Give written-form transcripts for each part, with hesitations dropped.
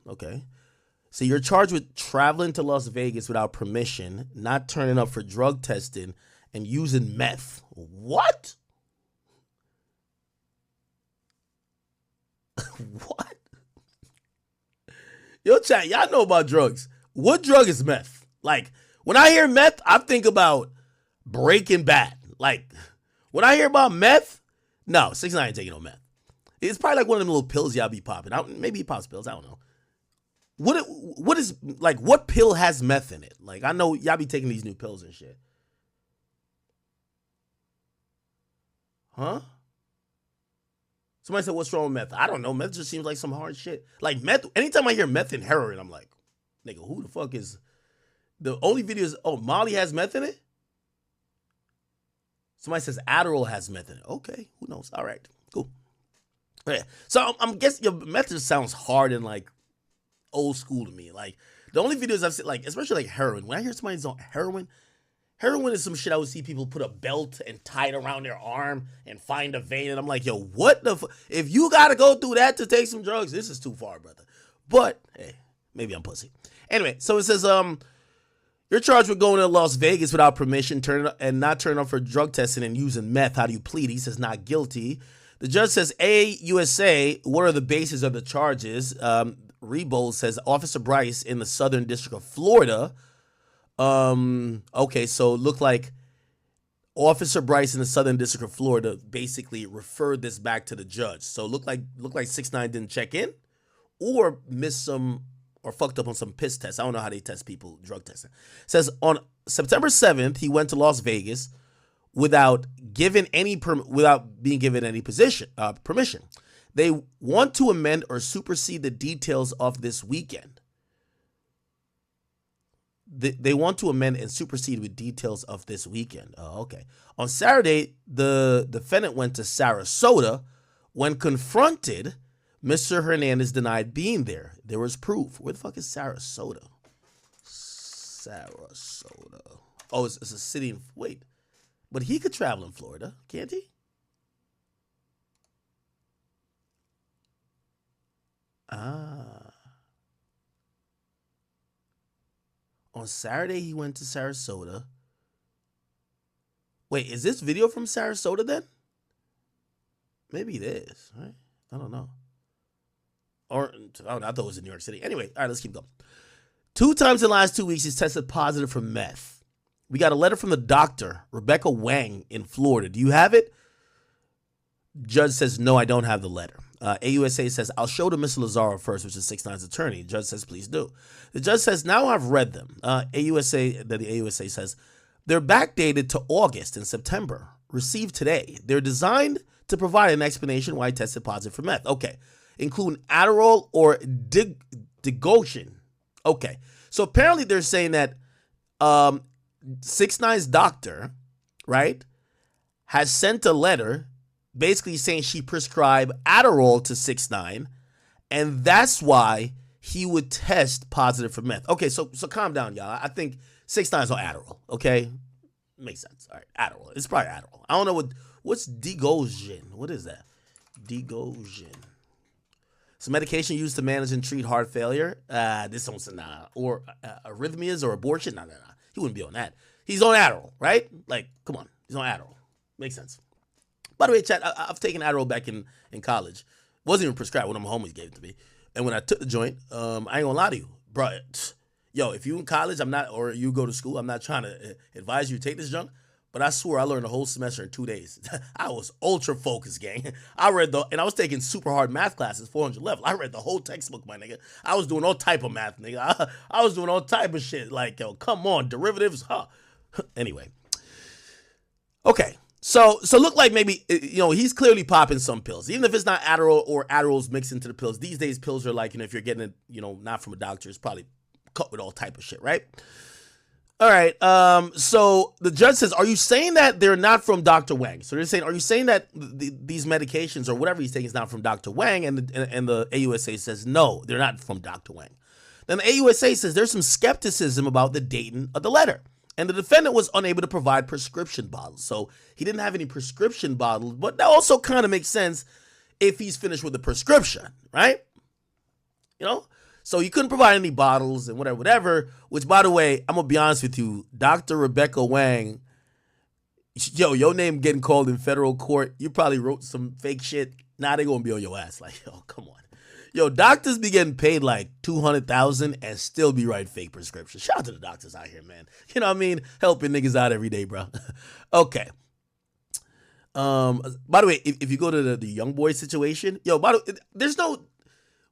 Okay. So you're charged with traveling to Las Vegas without permission, not turning up for drug testing, and using meth. What? What? Yo, chat, y'all know about drugs. What drug is meth? Like, when I hear meth, I think about Breaking Bad. Like, when I hear about meth, no, 6ix9ine ain't taking no meth. It's probably like one of them little pills y'all be popping. Maybe he pops pills, I don't know. What is, like, what pill has meth in it? Like, I know y'all be taking these new pills and shit. Huh? Somebody said, what's wrong with meth? I don't know. Meth just seems like some hard shit. Like, meth, anytime I hear meth and heroin, I'm like, nigga, who the fuck is... The only video is, oh, Molly has meth in it? Somebody says Adderall has meth in it. Okay, who knows? All right, cool. Yeah. So I'm guessing your meth just sounds hard and, like, old school to me. Like, the only videos I've seen, like, especially like heroin. When I hear somebody's on heroin is some shit I would see people put a belt and tie it around their arm and find a vein. And I'm like, yo, what the fuck? If you got to go through that to take some drugs, this is too far, brother. But, hey, maybe I'm pussy. Anyway, so it says, you're charged with going to Las Vegas without permission and not turning up for drug testing and using meth. How do you plead? He says not guilty. The judge says, AUSA, what are the bases of the charges? Rebold says, Officer Bryce in the Southern District of Florida. Okay, so it looked like Officer Bryce in the Southern District of Florida basically referred this back to the judge. So it looked like 6ix9ine didn't check in or missed some or fucked up on some piss tests. I don't know how they test people, drug testing. It says on September 7th, he went to Las Vegas without being given any permission. They want to amend or supersede the details of this weekend. They want to amend and supersede with details of this weekend. Oh, okay. On Saturday, the defendant went to Sarasota. When confronted, Mr. Hernandez denied being there. There was proof. Where the fuck is Sarasota? Sarasota. Oh, it's a city in... Wait. But he could travel in Florida, can't he? Ah. On Saturday, he went to Sarasota. Wait, is this video from Sarasota then? Maybe it is, right? I don't know. Or, I thought it was in New York City. Anyway, all right, let's keep going. 2 times in the last 2 weeks, he's tested positive for meth. We got a letter from the doctor, Rebecca Wang in Florida. Do you have it? Judge says, no, I don't have the letter. AUSA says, I'll show to Mr. Lazaro first, which is 6ix9ine's attorney. Judge says, please do. The judge says, now I've read them. The AUSA says, they're backdated to August and September. Received today. They're designed to provide an explanation why he tested positive for meth. Okay. Including Adderall or Digoshin. Okay. So apparently they're saying that 6ix9ine's doctor, right, has sent a letter basically saying she prescribed Adderall to 6ix9ine, and that's why he would test positive for meth. Okay, so calm down, y'all. I think 6ix9ine's on Adderall, okay? Makes sense. All right, Adderall. It's probably Adderall. I don't know what's Digoshin. What is that? Digoshin. Some medication used to manage and treat heart failure. This one's or arrhythmias or abortion. No. He wouldn't be on that. He's on Adderall, right? Like, come on. He's on Adderall. Makes sense. By the way, chat, I've taken Adderall back in college. Wasn't even prescribed. One of my homies gave it to me. And when I took the joint, I ain't gonna lie to you, bro. Yo, if you in college, or you go to school, I'm not trying to advise you to take this junk. But I swear I learned the whole semester in 2 days. I was ultra focused, gang. I was taking super hard math classes, 400 level. I read the whole textbook, my nigga. I was doing all type of math, nigga. I was doing all type of shit. Like, yo, come on, derivatives, huh? Anyway. Okay. So look like maybe, he's clearly popping some pills. Even if it's not Adderall or Adderall's mixed into the pills. These days, pills are like, if you're getting it, not from a doctor, it's probably cut with all type of shit, right? All right, so the judge says, are you saying that they're not from Dr. Wang? So they're saying, are you saying that these medications or whatever he's taking is not from Dr. Wang? And the AUSA says, no, they're not from Dr. Wang. Then the AUSA says there's some skepticism about the dating of the letter. And the defendant was unable to provide prescription bottles. So he didn't have any prescription bottles, but that also kind of makes sense if he's finished with the prescription, right? So you couldn't provide any bottles and whatever, which, by the way, I'm going to be honest with you, Dr. Rebecca Wang, yo, your name getting called in federal court, you probably wrote some fake shit. Nah, they going to be on your ass. Like, yo, come on. Yo, doctors be getting paid like $200,000 and still be writing fake prescriptions. Shout out to the doctors out here, man. You know what I mean? Helping niggas out every day, bro. Okay. By the way, if you go to the young boy situation, yo, by the way, there's no,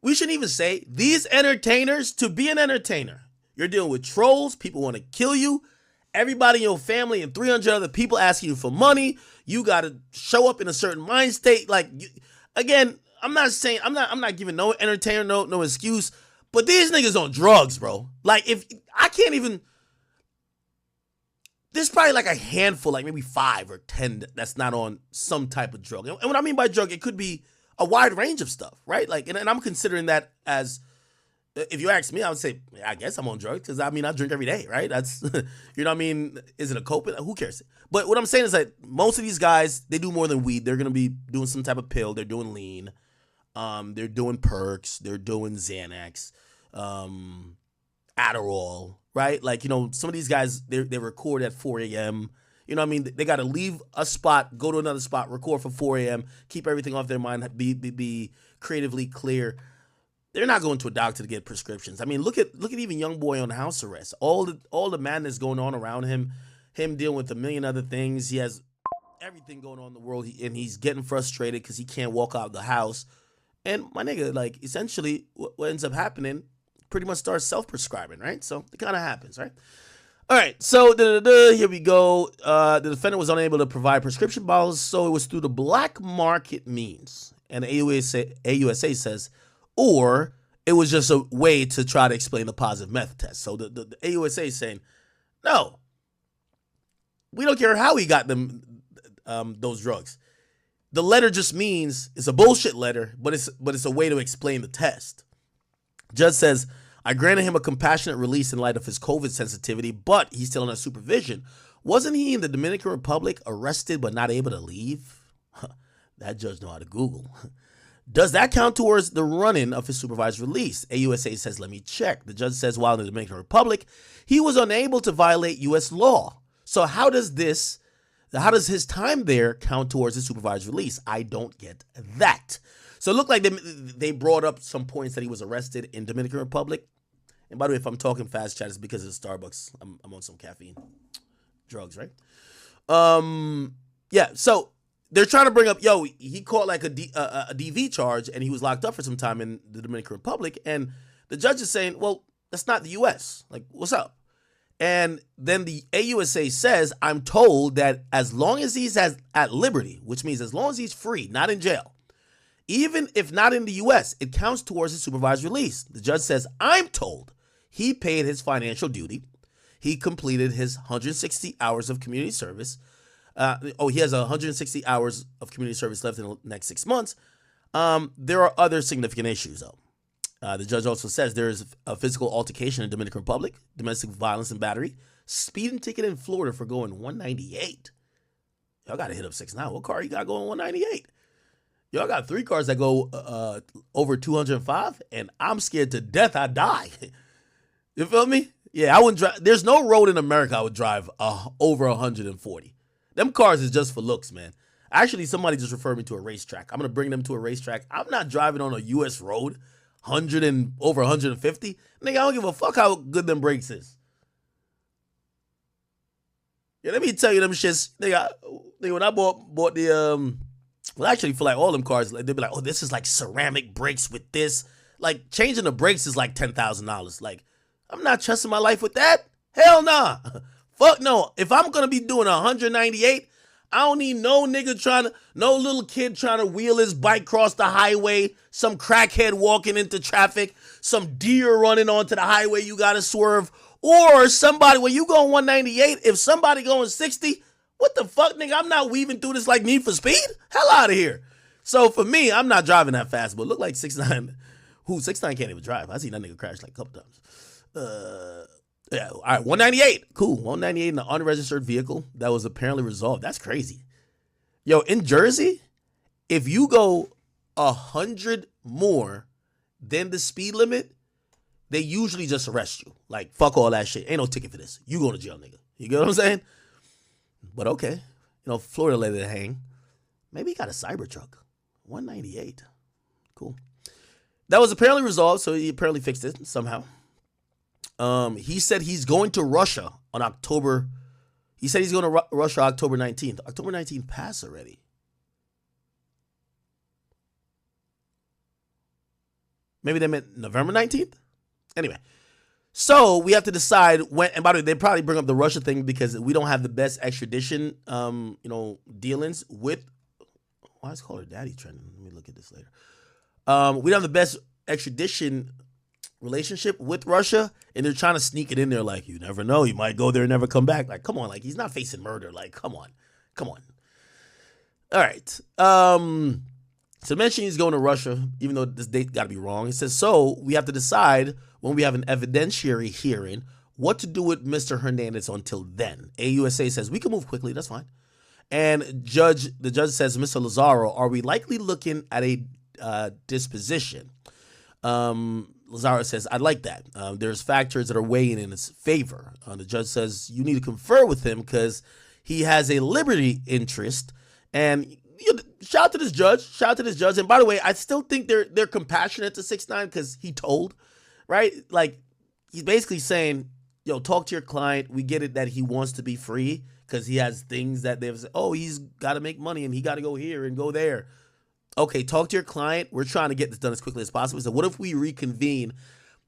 we shouldn't even say these entertainers. To be an entertainer, you're dealing with trolls. People want to kill you. Everybody in your family and 300 other people asking you for money. You got to show up in a certain mind state. Like, again, I'm not saying, I'm not giving no entertainer no excuse, but these niggas on drugs, bro. Like, if I can't even, there's probably like a handful, like maybe 5 or 10 that's not on some type of drug. And what I mean by drug, it could be a wide range of stuff, right? Like, and I'm considering that as, if you ask me, I would say, I guess I'm on drugs because I mean, I drink every day, right? That's, you know what I mean? Is it a cope? Who cares? But what I'm saying is that most of these guys, they do more than weed. They're going to be doing some type of pill. They're doing lean. They're doing perks. They're doing Xanax, Adderall, right? Like, you know, some of these guys, they record at 4 a.m. You know what I mean? They got to leave a spot, go to another spot, record for 4 a.m., keep everything off their mind, be creatively clear. They're not going to a doctor to get prescriptions. I mean, look at even young boy on house arrest. All the madness going on around him dealing with a million other things. He has everything going on in the world, and he's getting frustrated because he can't walk out of the house. And my nigga, like, essentially what ends up happening, pretty much starts self-prescribing, right? So it kind of happens, right? All right, so here we go. The defendant was unable to provide prescription bottles, so it was through the black market means. And AUSA says, or it was just a way to try to explain the positive meth test. So the AUSA is saying, no, we don't care how he got them those drugs. The letter just means it's a bullshit letter, but it's a way to explain the test. Judge says, I granted him a compassionate release in light of his COVID sensitivity, but he's still under supervision. Wasn't he in the Dominican Republic arrested but not able to leave? That judge know how to Google. Does that count towards the running of his supervised release? AUSA says, let me check. The judge says while in the Dominican Republic, he was unable to violate U.S. law. So how does his time there count towards his supervised release? I don't get that. So it looked like they brought up some points that he was arrested in Dominican Republic. And by the way, if I'm talking fast chat, it's because of Starbucks. I'm on some caffeine. Drugs, right? Yeah, so they're trying to bring up, yo, he caught like a DV charge and he was locked up for some time in the Dominican Republic. And the judge is saying, well, that's not the U.S. Like, what's up? And then the AUSA says, I'm told that as long as he's at liberty, which means as long as he's free, not in jail, even if not in the U.S., it counts towards his supervised release. The judge says, I'm told he paid his financial duty. He completed his 160 hours of community service. He has 160 hours of community service left in the next 6 months. There are other significant issues, though. The judge also says there is a physical altercation in Dominican Republic, domestic violence and battery, speeding ticket in Florida for going 198. Y'all got to hit up 6ix9ine. What car you got going 198? Y'all got 3 cars that go over 205, and I'm scared to death I die. You feel me? Yeah, I wouldn't drive. There's no road in America I would drive over 140. Them cars is just for looks, man. Actually, somebody just referred me to a racetrack. I'm going to bring them to a racetrack. I'm not driving on a U.S. road 100 and over 150. Nigga, I don't give a fuck how good them brakes is. Yeah, let me tell you them shits. Nigga, when I bought the, well, actually, for like all them cars, they'd be like, oh, this is like ceramic brakes with this. Like, changing the brakes is like $10,000. Like, I'm not trusting my life with that. Hell nah. Fuck no. If I'm going to be doing 198, I don't need no nigga no little kid trying to wheel his bike across the highway, some crackhead walking into traffic, some deer running onto the highway you got to swerve, or somebody, when you go 198, if somebody going 60, what the fuck, nigga? I'm not weaving through this like Need for Speed. Hell out of here. So for me, I'm not driving that fast, but look like 6ix9ine. 6ix9ine can't even drive. I seen that nigga crash like a couple times. Yeah, all right, 198. Cool. 198 in an unregistered vehicle that was apparently resolved. That's crazy. Yo, in Jersey, if you go 100 more than the speed limit, they usually just arrest you. Like, fuck all that shit. Ain't no ticket for this. You going to jail, nigga. You get what I'm saying? But okay. You know, Florida let it hang. Maybe he got a Cybertruck. 198. Cool. That was apparently resolved, so he apparently fixed it somehow. He said he's going to Russia on October. He said he's going to Russia October 19th. October 19th passed already. Maybe they meant November 19th? Anyway. So we have to decide when, and by the way, they probably bring up the Russia thing because we don't have the best extradition, dealings with, why is call her daddy trending? Let me look at this later. We don't have the best extradition relationship with Russia, and they're trying to sneak it in there like, you never know, you might go there and never come back. Like, come on, like, he's not facing murder. Like, come on. All right. So mention he's going to Russia, even though this date got to be wrong. It says, so we have to decide when we have an evidentiary hearing what to do with Mr. Hernandez until then. AUSA says we can move quickly. That's fine. And the judge says, Mr. Lazaro, are we likely looking at a disposition? Lazaro says, I'd like that. There's factors that are weighing in his favor. The judge says you need to confer with him because he has a liberty interest. And shout out to this judge. And by the way, I still think they're compassionate to 6ix9ine because he told, right? Like, he's basically saying, yo, talk to your client. We get it that he wants to be free because he has things that they've said, oh, he's got to make money and he got to go here and go there. Okay, talk to your client. We're trying to get this done as quickly as possible. So what if we reconvene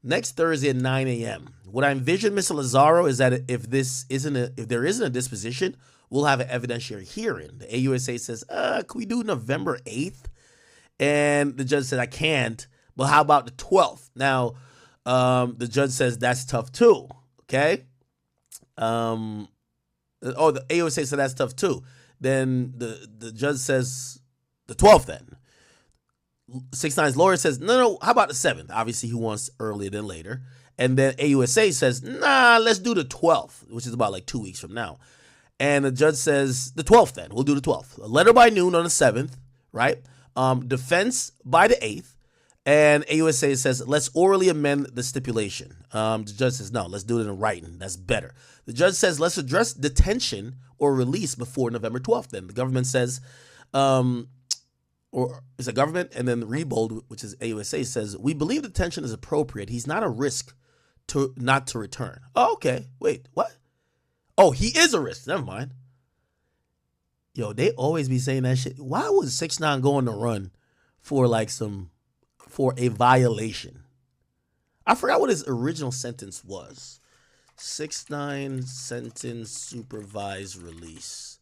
next Thursday at 9 a.m.? What I envision, Mr. Lazaro, is that if there isn't a disposition, we'll have an evidentiary hearing. The AUSA says, can we do November 8th? And the judge said, I can't. But how about the 12th? Now, the judge says that's tough too. Okay. The AUSA said that's tough too. Then the judge says the 12th then. 6ix9ine's lawyer says, no, how about the 7th? Obviously, he wants earlier than later. And then AUSA says, nah, let's do the 12th, which is about like 2 weeks from now. And the judge says, the 12th then. We'll do the 12th. A letter by noon on the 7th, right? Defense by the 8th. And AUSA says, let's orally amend the stipulation. The judge says, no, let's do it in writing. That's better. The judge says, let's address detention or release before November 12th then. The government says, or it's a government, and then the Rebold, which is AUSA, says, we believe detention is appropriate. He's not a risk not to return. Oh, okay. Wait, what? Oh, he is a risk. Never mind. Yo, they always be saying that shit. Why was 6ix9ine going to run for a violation? I forgot what his original sentence was. 6ix9ine sentence supervised release.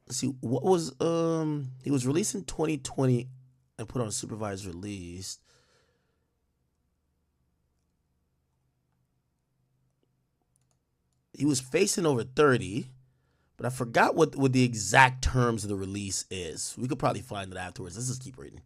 Let's see, what was he was released in 2020 and put on a supervised release. He was facing over 30, but I forgot what the exact terms of the release is. We could probably find it afterwards. Let's just keep reading.